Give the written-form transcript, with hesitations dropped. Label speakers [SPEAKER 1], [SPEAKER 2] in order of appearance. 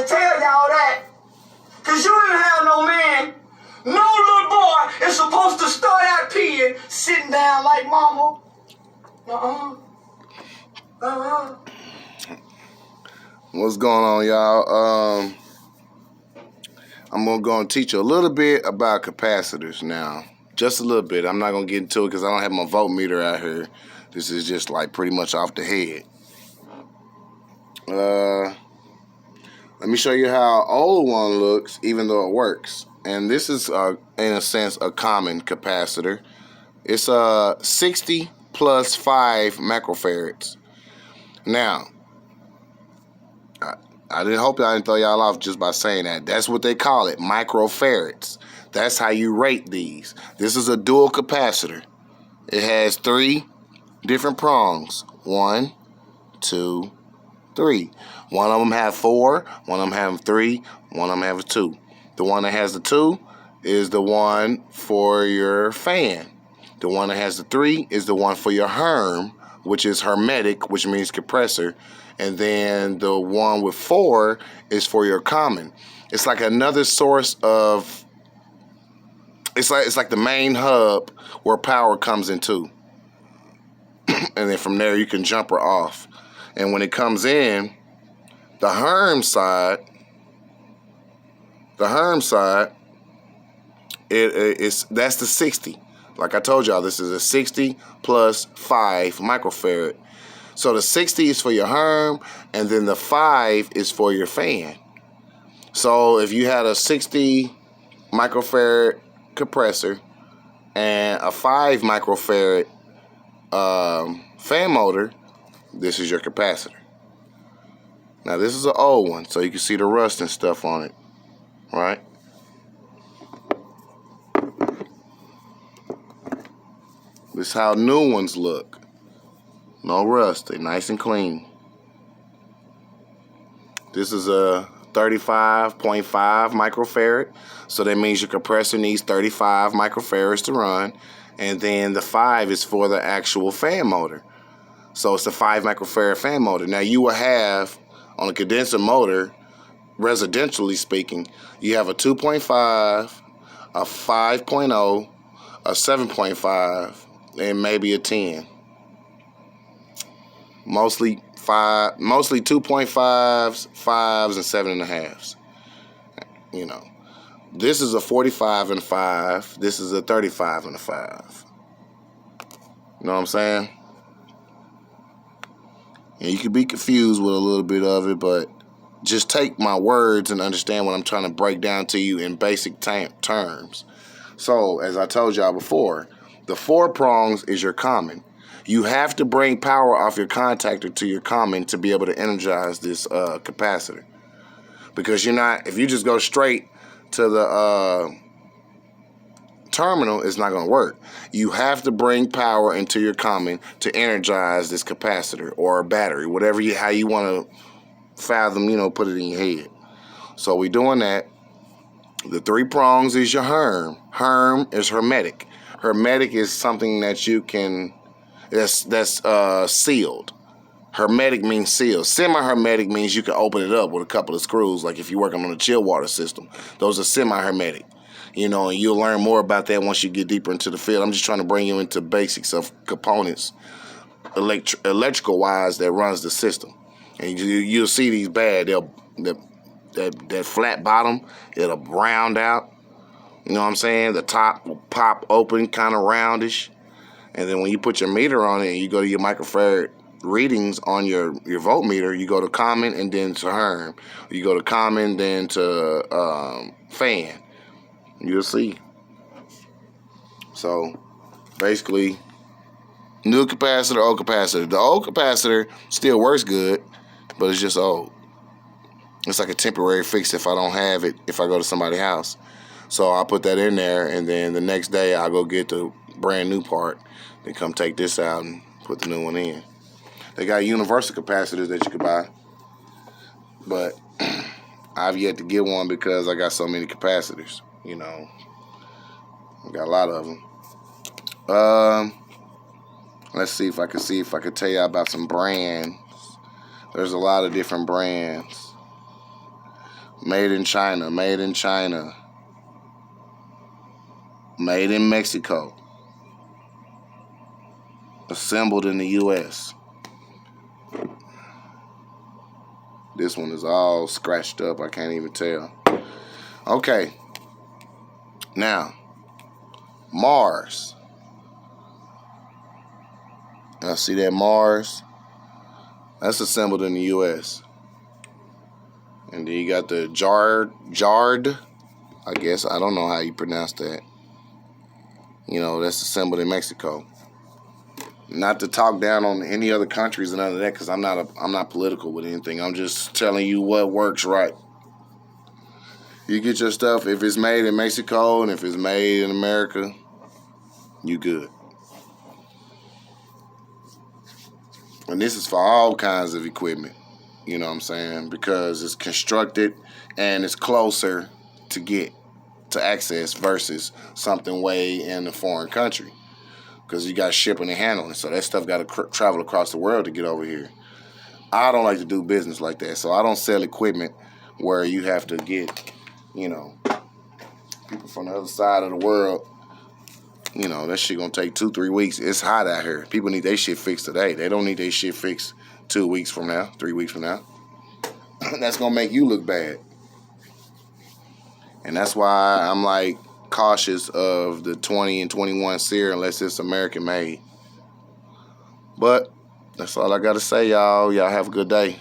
[SPEAKER 1] to tell y'all that. Because you didn't have no man. No little boy is supposed to start out peeing sitting down like mama.
[SPEAKER 2] What's going on, y'all? I'm going to teach you a little bit about capacitors now. Just a little bit. I'm not going to get into it because I don't have my voltmeter out here. This is just like pretty much off the head. Let me show you how old one looks, even though it works. And this is, in a sense, a common capacitor. It's 60 plus 5 microfarads. Now, I didn't hope I didn't throw y'all off just by saying that. That's what they call it, microfarads. That's how you rate these. This is a dual capacitor. It has 3 different prongs. 1, 2, 3. One of them have 4, one of them have 3, one of them have 2. The one that has the 2 is the one for your fan. The one that has the 3 is the one for your herm, which is hermetic, which means compressor. And then the one with 4 is for your common. It's like another source of, it's like the main hub where power comes into. And then from there you can jump her off. And when it comes in, the herm side, that's the 60. Like I told y'all, this is a 60 plus 5 microfarad. So the 60 is for your herm, and then the 5 is for your fan. So if you had a 60 microfarad compressor and a 5 microfarad fan motor, this is your capacitor. Now this is an old one, so you can see the rust and stuff on it, right? This is how new ones look. No rust, they're nice and clean. This is a 35.5 microfarad, so that means your compressor needs 35 microfarads to run, and then the 5 is for the actual fan motor. So it's a 5 microfarad fan motor. Now you will have, on a condenser motor, residentially speaking, you have a 2.5, a 5.0, a 7.5, and maybe a 10. Mostly 2.5s, 5s, and 7.5s. You know, this is a 45 and 5. This is a 35 and a 5. You know what I'm saying? And you could be confused with a little bit of it, but just take my words and understand what I'm trying to break down to you in basic terms. So, as I told y'all before, the 4 prongs is your common. You have to bring power off your contactor to your common to be able to energize this capacitor. Because you're not, if you just go straight to the terminal, it's not going to work. You have to bring power into your common to energize this capacitor or battery, whatever how you want to fathom, put it in your head. So we're doing that. The 3 prongs is your herm. Herm is hermetic. Hermetic is something that you can, that's sealed. Hermetic means sealed. Semi-hermetic means you can open it up with a couple of screws, like if you're working on a chill water system. Those are semi-hermetic. And you'll learn more about that once you get deeper into the field. I'm just trying to bring you into basics of components, electrical-wise, that runs the system. And you'll see these bad. That flat bottom, it'll round out. You know what I'm saying? The top will pop open, kind of roundish. And then when you put your meter on it and you go to your microfarad readings on your voltmeter, you go to common and then to herm. You go to common, then to fan. You'll see. So, basically, new capacitor, old capacitor. The old capacitor still works good, but it's just old. It's like a temporary fix if I don't have it, if I go to somebody's house. So I'll put that in there, and then the next day I'll go get the brand new part. Then come take this out and put the new one in. They got universal capacitors that you could buy, but I've yet to get one because I got so many capacitors. I got a lot of them. Let's see if I can tell you about some brands. There's a lot of different brands. Made in China, made in China. Made in Mexico. Assembled in the U.S. This one is all scratched up. I can't even tell. Okay. Now, Mars. Now, see that Mars? That's assembled in the U.S. And then you got the Jard. I guess. I don't know how you pronounce that. You know, that's assembled in Mexico. Not to talk down on any other countries and none of that, because I'm not political with anything. I'm just telling you what works right. You get your stuff, if it's made in Mexico and if it's made in America, you good. And this is for all kinds of equipment, you know what I'm saying? Because it's constructed and it's closer to get to access versus something way in a foreign country. Because you got shipping and handling, so that stuff got to travel across the world to get over here. I don't like to do business like that, so I don't sell equipment where you have to get, you know, people from the other side of the world. You know, that shit gonna take 2-3 weeks. It's hot out here. People need their shit fixed today. They don't need their shit fixed 2 weeks from now, 3 weeks from now. That's gonna make you look bad. And that's why I'm like cautious of the 20 and 21 series unless it's American made. But that's all I gotta say, y'all. Y'all have a good day.